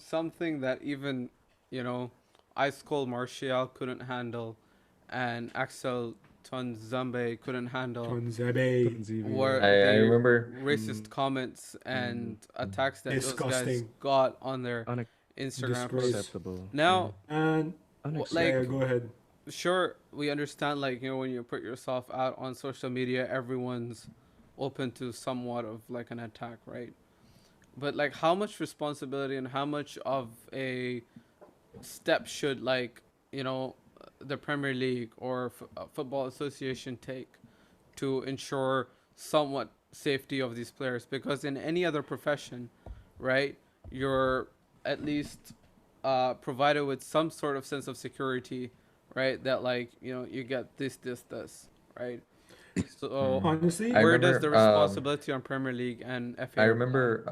something that even, you know, Ice Cold Martial couldn't handle, and Axel Tonzambe couldn't handle, Tonzabe. were I the remember. racist comments Mm, and attacks that those guys Disgusting. got on their Instagram posts. Disgrace. unacceptable. Yeah. Now, And yeah, like, yeah, go ahead. sure, we understand, like, you know, when you put yourself out on social media, everyone's open to somewhat of like an attack, right? But like, how much responsibility and how much of a step should, like, you know, the Premier League or football association take to ensure somewhat safety of these players? Because in any other profession, right, you're at least provided with some sort of sense of security, right? That, like, you know, you get this, right? So Mhm. Honestly, I where does remember. the responsibility on Premier League and I FA lie? remember.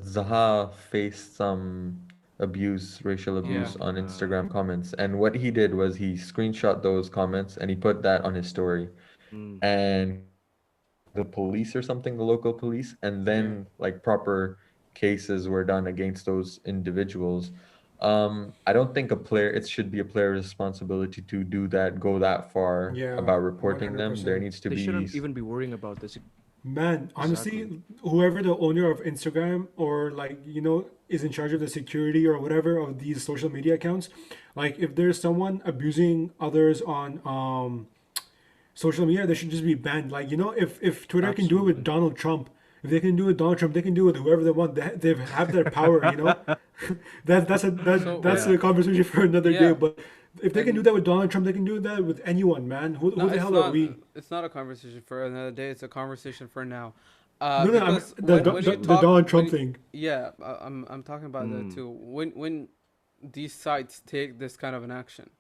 Zaha faced some abuse, racial Yeah. abuse Oh on yeah. Instagram comments, and what he did was he screenshot those comments and he put that on his story, Mm. and he contacted the police or something, the local police, and yeah, then like proper cases were done against those individuals. I don't think it should be a player's responsibility to do that, go that far yeah, about one reporting hundred them. There percent. needs to They be shouldn't even be worrying about this. Man, Exactly. honestly, whoever the owner of Instagram or like, is in charge of the security or whatever of these social media accounts, like if there's someone abusing others on social media, they should just be banned. Like, if Twitter can do it with Absolutely. Donald Trump, if they can do it with Donald Trump, they can do it with whoever they want. They have their power. That's So a Yeah. conversation for another day. yeah, But if they can do and that with Donald Trump, they can do that with anyone, man. Who, no, who the hell are we? it's not a conversation for another day. It's a conversation for now. No, no, Because when you the Absolutely. talk Donald when Trump you, thing. yeah, I'm talking about that Mm. too. When these sites take this kind of an action,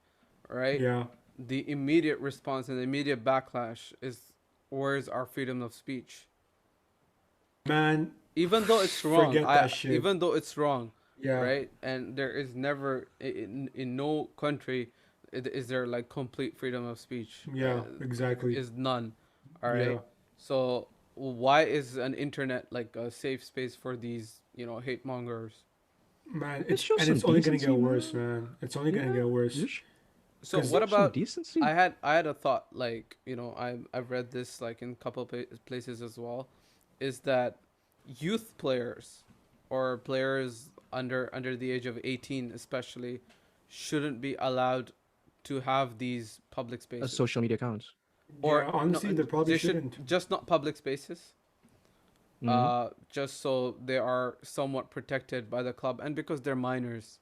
right? Yeah, The immediate response and the immediate backlash is, where's our freedom of speech? man, Even though it's wrong, forget that shit. even though it's wrong, Yeah, right? And there is never in no country is there like complete freedom of speech. yeah, There exactly. is none. All Yeah, right. So why is an internet like a safe space for these, you know, hate mongers? man, Just show and some it's only gonna get decency, worse, man. man. It's only gonna Yeah. get worse. Just So Cause what show some about, decency. I had a thought, like, you know, I've read this like in a couple of places as well, is that youth players or players under the age of 18 especially shouldn't be allowed to have these public spaces, Social media accounts. or yeah, no, honestly, they probably they should shouldn't. just not public spaces, Mm. just so they are somewhat protected by the club and because they're minors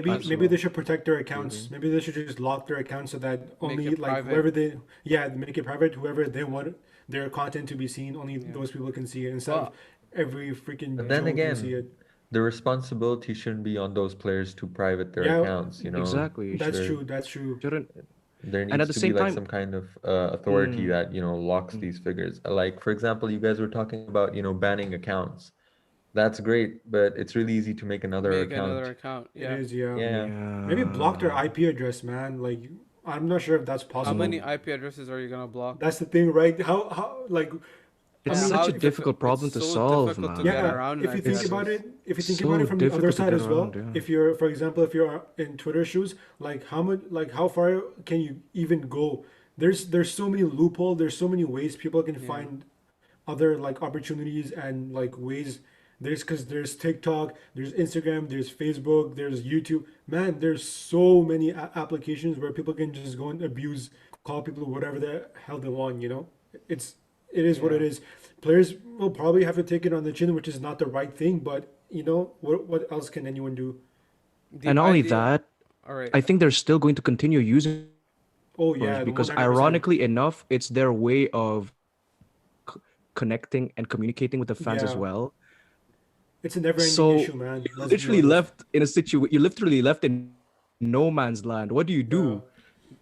as Maybe well. they should protect their accounts. Absolutely. Maybe they should just lock their accounts so that Make only it like private. whoever they yeah make it private. Whoever they want their content to be seen, only Yeah. those people can see it instead of Well, every freaking But then Joe can see again, it. the responsibility shouldn't be on those players to private their Yeah, accounts, you know. Exactly. that's There true. That's true. Shouldn't. there And at needs the to be same like time, some kind of authority mm, that, locks mm, these figures. Like for example, you guys were talking about, banning accounts. That's great, but it's really easy to make another make another account. account. It Yeah. is. Yeah. Yeah. Maybe block their yeah. IP address, man. Like I'm not sure if that's How many possible. Mm. IP addresses are you gonna block? That's the thing, right? How like I It's Yeah, mean such how a if difficult? difficult It's problem to so solve, difficult to get yeah, man. around an if you IP think It's about address. it, if you think about so it from the other difficult to side get as around, well, yeah. if you're, for example, if you're in Twitter shoes, like how much, like how far can you even go? There's so many loopholes. There's so many ways people can Yeah. find other like opportunities and like ways. There's TikTok, there's Instagram, there's Facebook, there's YouTube. Man, there's so many applications where people can just go and abuse, call people whatever the hell they want. It's it is what it Yeah. is. Players will probably have to take it on the chin, which is not the right thing. But what else can anyone do? The And not only idea. that, All right. I think they're still going to continue using those platforms Oh because yeah, the 100%. ironically enough, it's their way of connecting and communicating with the fans as Yeah, well. it's a never-ending So issue, man. you're Let's be literally honest. left in a you're literally left in no man's land. What do? Yeah,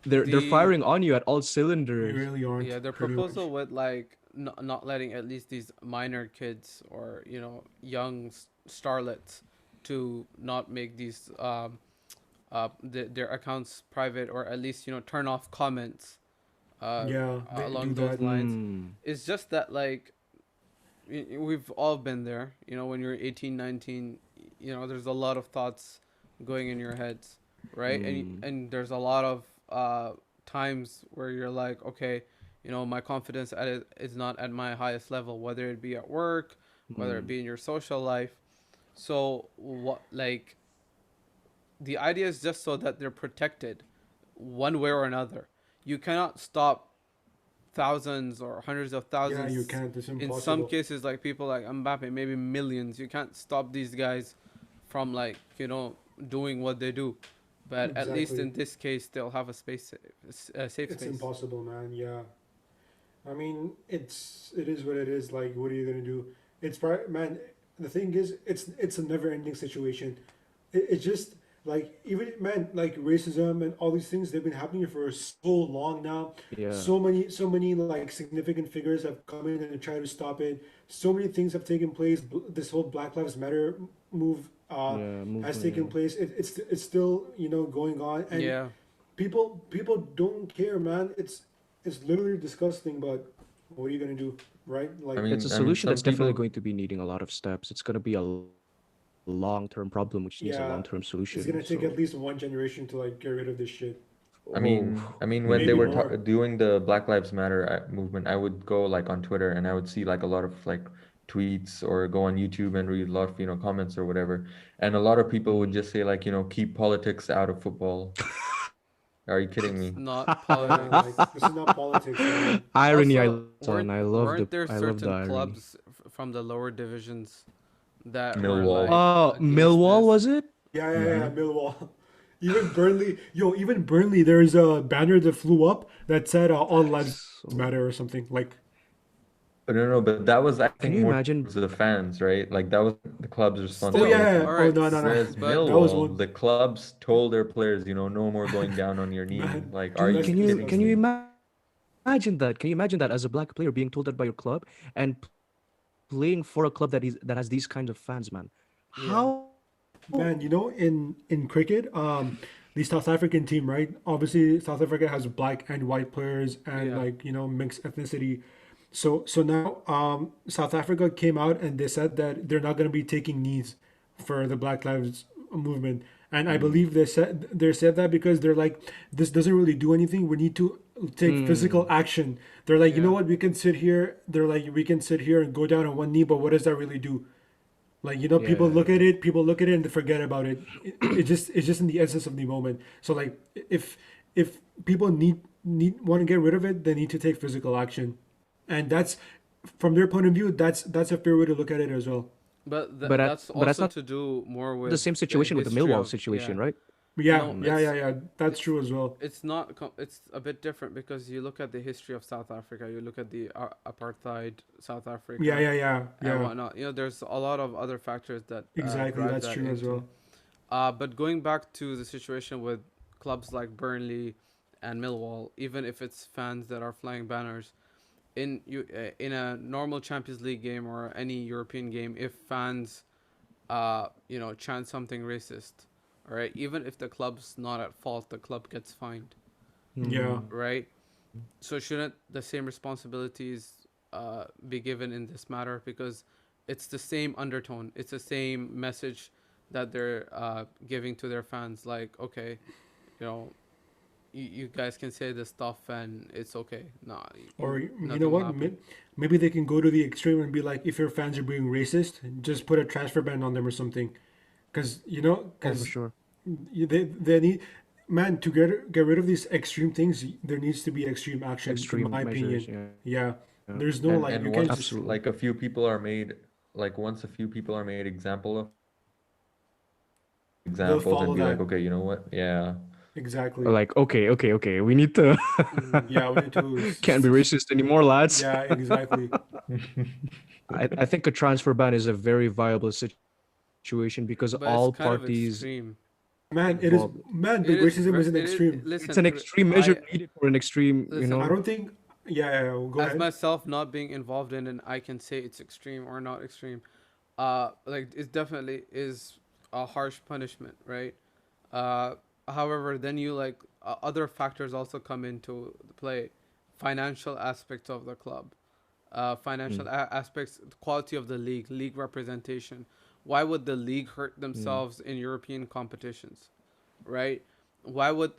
They're firing The on you at all we cylinders. really aren't Yeah, their pretty much. proposal with like not letting at least these minor kids or, you know, young starlets to not make these their accounts private, or at least, you know, turn off comments uh Yeah, they do along those that. lines. Hmm. It's just that, like, we've all been there, you know, when you're 18, 19, there's a lot of thoughts going in your heads, right? Mm. And there's a lot of times where you're like, okay, my confidence at it is not at my highest level, whether it be at work, whether it Mm. be in your social life. So what, like, the idea is just so that they're protected one way or another. You cannot stop thousands or hundreds of Yeah, you thousands. can't. It's In some impossible. cases, like people like Mbappe, maybe millions. You can't stop these guys from, like, doing what they do. But at least Exactly. in this case, they'll have a safe It's space. impossible, man. Yeah. I mean, it is what it is. Like, what are you gonna do? It's man. The thing is, it's a never-ending situation. It's just like even man, like racism and all these things. They've been happening for so long now. Yeah. So many like significant figures have come in and tried to stop it. So many things have taken place. This whole Black Lives Matter move Yeah. has Movement. taken Yeah. place. It's still going on, and Yeah, people don't care, man. It's literally disgusting, but what are you gonna do, right? I Like, It's a mean, solution some that's definitely people. going to be needing a lot of steps. It's going to be a long-term problem which needs a yeah, long-term it's solution. gonna take at So, least one generation to like get rid of this shit. oh, I mean, when they Maybe were more. doing the Black Lives Matter movement, I would go like on Twitter and I would see like a lot of like tweets or go on YouTube and read a lot of, comments or whatever. And a lot of people would mm. just say like, keep politics out of football. Are you kidding it's me? not Yeah, like politics. this is not politics, man. Irony, Also, son. weren't there I love the certain irony. clubs from the lower divisions that were Millwall. like against Millwall this? was it? Yeah, Mm-hmm. Millwall. Even Burnley, there's a banner that flew up that said "All Lives So, Matter" or something. Like, No, but that was I can think you more imagine? towards the fans, right? Like that was the club's oh Still, yeah, responsibility. yeah. all Oh right, no, no, no, Whereas but that was Millwall, one the clubs told their players, no more going down on your knee. man. Like, are Dude, you That's kidding can you me? disgusting. imagine that? Can you imagine that as a black player being told that by your club and playing for a club that has these kinds of fans, man? yeah, How? Man, in cricket, the South African team, right? Obviously, South Africa has black and white players and yeah, like mixed ethnicity. So now, South Africa came out and they said that they're not going to be taking knees for the Black Lives movement, and I Mm, believe they said that because they're like, this doesn't really do anything. We need to take physical mm, action. They're like, you know yeah. what? We can sit here. They're like, we can sit here and go down on one knee, but what does that really do? Like, yeah. people look at it and they forget about it. It's just in the essence of the moment. So like, if people need want to get rid of it, they need to take physical action, and that's from their point of view. That's a fair way to look at it as well. But that's But that's also not to do more the with same the situation with the history Millwall of, situation, yeah. right? Yeah, No, yeah, Mm, yeah, yeah. That's it's true as well. it's not it's a bit different because you look at the history of South Africa, you look at the apartheid South Yeah, Africa yeah, yeah, and yeah. whatnot. There's a lot of other factors that Exactly, drive that's that true as into. well. But going back to the situation with clubs like Burnley and Millwall, even if it's fans that are flying banners in a normal Champions League game or any European game, if fans chant something racist, all right, even if the club's not at fault, the club gets fined, Yeah, mm, right? So shouldn't the same responsibilities be given in this matter, because it's the same undertone, it's the same message that they're giving to their fans, like, okay, you know you guys can say this stuff and it's okay. Nah, or you know nothing will what? happen. Maybe they can go to the extreme and be like, if your fans are being racist, just put a transfer ban on them or something. Because oh, for sure. they need, man, to get rid of these extreme things. There needs to be extreme action, in Extreme my measures. opinion. Yeah. Yeah, Yeah. there's no And like and you can't once just Absolutely. like a few people are made, like once a few people are made example of they'll examples and follow be like, that okay, you know what? Yeah. exactly. Like, okay. We need to Hmm. Yeah, we need to. can't be racist anymore, lads. Yeah, exactly. I think a transfer ban is a very viable situation because But it's all kind of parties extreme. Man, it is. involved. Man, the racism is an It is. extreme. It's Listen, an extreme measure I needed for an extreme, listen. I don't think. Yeah, yeah, yeah, go As ahead. myself not being involved in it, I can say it's extreme or not extreme. Like it definitely is a harsh punishment, right? Uh, However, then you like other factors also come into play, financial aspects of the club, Mm, financial aspects, the quality of the league representation. why would the league hurt Mm. themselves in European competitions, right? Why would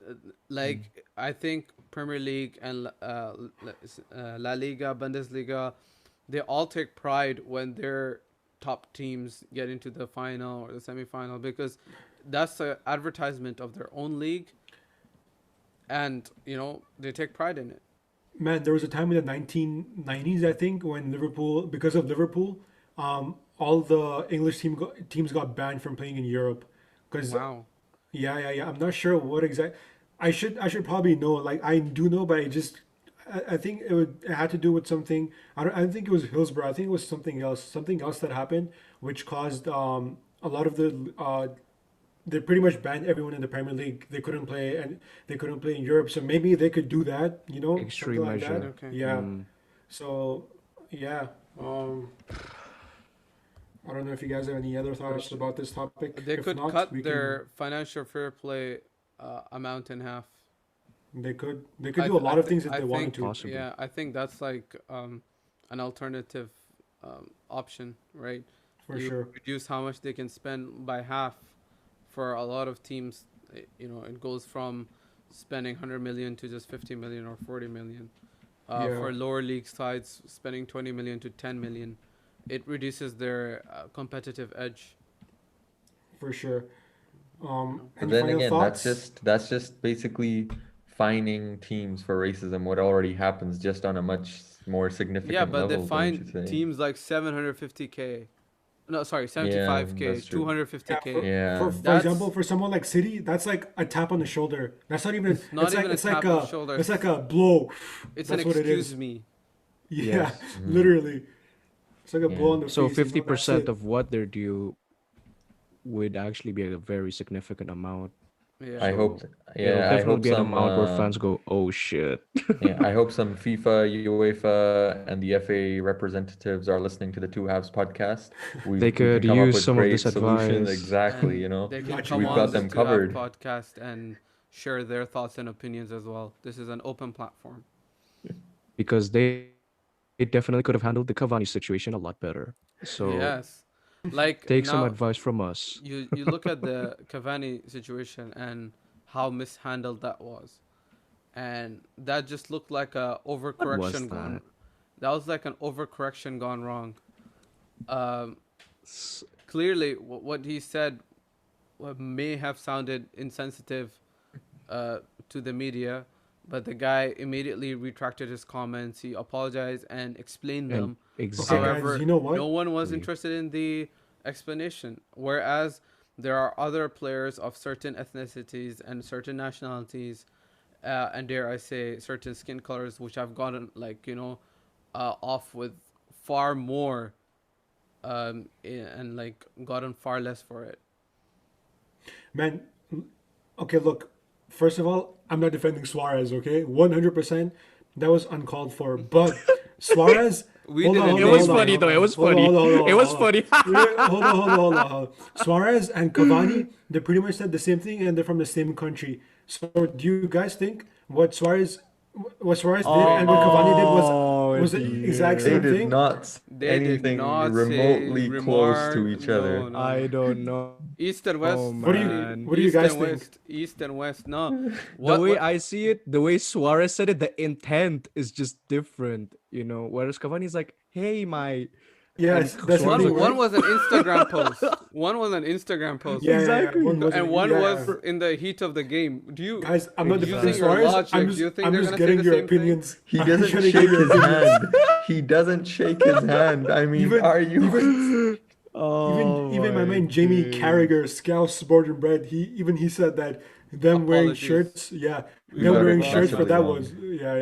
like I think Premier League and La Liga, Bundesliga, they all take pride when their top teams get into the final or the semi-final because that's the advertisement of their own league, and they take pride in it. Man, there was a time in the 1990s, I think, when Liverpool, because of Liverpool, all the English teams got banned from playing in Europe. Because Wow. yeah. I'm not sure what exact. I should probably know. Like I do know, but I think it had to do with something. I don't think it was Hillsborough. I think it was something else that happened, which caused a lot of they pretty much banned everyone in the Premier League. They couldn't play and they couldn't play in Europe. So maybe they could do that. Something Extreme like that. measure. Okay. Yeah. Mm. So yeah. I don't know if you guys have any other thoughts about this topic. They If could not, cut we their financial fair play amount in half. They could I do a th- lot I of things thi- if I they wanted think to. Possibly. yeah, I think that's like an alternative option, right? For You sure. reduce how much they can spend by half. For a lot of teams, it goes from spending 100 million to just 50 million or 40 million. Yeah. For lower league sides, spending 20 million to 10 million, it reduces their competitive edge. For sure. But Any then final again, thoughts? that's just basically fining teams for racism, what already happens just on a much more Yeah, significant but they level, don't you find think? teams like 750K. No, sorry, Yeah, 75K, that's true. Yeah, 250K. Yeah. for That's example, for someone like City, that's like a tap on the shoulder. That's not even. It's not even a it's tap like on the shoulder. It's like a blow. It's an That's what it excuse is. me. Yeah, Yes. literally. It's like a blow Yeah. on the So face. fifty That's percent it. of what they're due would actually be a very significant amount. Yeah. I hope, So yeah, it'll I definitely hope be an some, amount where fans go, "Oh shit." yeah, I hope some FIFA, UEFA, and the FA representatives are listening to the Two Halves podcast. They We can could come up use with some of great this solutions. advice Exactly, And they can Got you come we've guys. got on the them To Have covered. podcast and share their thoughts and opinions as well. This is an open platform. because they definitely could have handled the Cavani situation a lot better. So Yes. Like take some now advice from us. you look at the Cavani situation and how mishandled that was. And that just looked like a What was overcorrection gone. that? That was like an overcorrection gone wrong. Um, S- Clearly, what he said may have sounded insensitive to the media, but the guy immediately retracted his comments. He apologized and explained And them. Okay, exactly. guys. However, You know what? no one was interested in the explanation. Whereas there are other players of certain ethnicities and certain nationalities, and dare I say, certain skin colors, which have gotten off with far more, and like gotten far less for it. Man, okay, look. First of all, I'm not defending Suarez, okay? 100%. That was uncalled for. But Suarez. We Hold on, didn't hold It on, was hold on, funny hold though. on. It was Hold on, funny. hold on, hold on, It was hold on. funny. Yeah, hold on. Suarez and Cavani, they pretty much said the same thing and they're from the same country. So do you guys think what Suarez did and what Cavani did was the exact They same did thing? not say They did anything not say remotely close to remark. each No, other. no. I don't know. East and West. Oh What do you man. what do you East guys and think? West. East and West. No. The What? way what I see it, the way Suarez said it, the intent is just different, Whereas Cavani's like, "Hey, my," Yes, and that's the Suarez thing, like, one right? was an Instagram post. One was an Instagram post. Yeah, Exactly. One was And one was yeah. in the heat of the game. Do you Guys, I'm not Using defending your Suarez. logic, I'm do you think I'm they're just gonna say getting the your same thing? opinions. He I'm doesn't trying to get shake your his opinions. hand. He doesn't shake his hand. I mean, Even are you? even "Oh even my my man Jamie days." Carragher, Scouse Born and Bred, he said that them wearing Apologies. shirts, yeah, We them got it wearing wrong. shirts, but massively that wrong. was yeah.